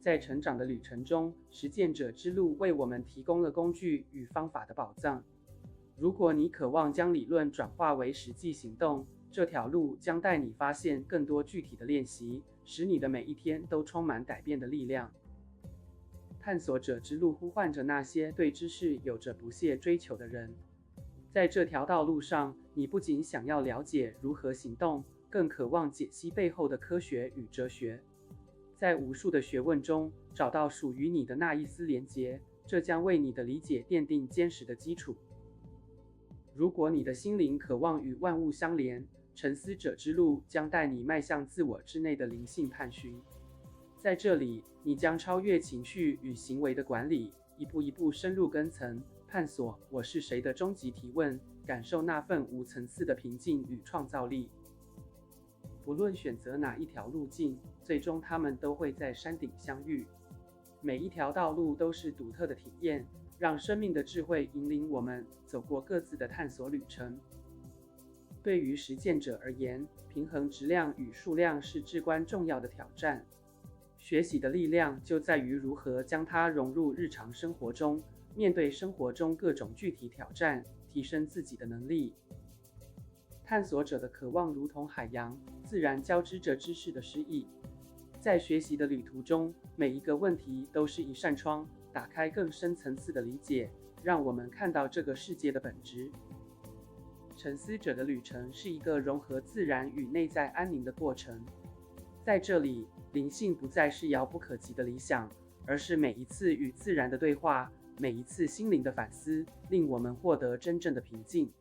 在成长的旅程中，实践者之路为我们提供了工具与方法的宝藏。如果你渴望将理论转化为实际行动，这条路将带你发现更多具体的练习，使你的每一天都充满改变的力量。探索者之路呼唤着那些对知识有着不懈追求的人。在这条道路上，你不仅想要了解如何行动，更渴望解析背后的科学与哲学。在无数的学问中，找到属于你的那一丝连结，这将为你的理解奠定坚实的基础。如果你的心灵渴望与万物相连，沉思者之路将带你迈向自我之内的灵性探寻。在这里，你将超越情绪与行为的管理，一步一步深入根层，探索我是谁的终极提问，感受那份无层次的平静与创造力。不论选择哪一条路径，最终他们都会在山顶相遇。每一条道路都是独特的体验，让生命的智慧引领我们走过各自的探索旅程。对于实践者而言，平衡质量与数量是至关重要的挑战。学习的力量就在于如何将它融入日常生活中，面对生活中各种具体挑战，提升自己的能力。探索者的渴望如同海洋，自然交织着知识的诗意。在学习的旅途中，每一个问题都是一扇窗，打开更深层次的理解，让我们看到这个世界的本质。沉思者的旅程是一个融合自然与内在安宁的过程。在这里，灵性不再是遥不可及的理想，而是每一次与自然的对话，每一次心灵的反思，令我们获得真正的平静。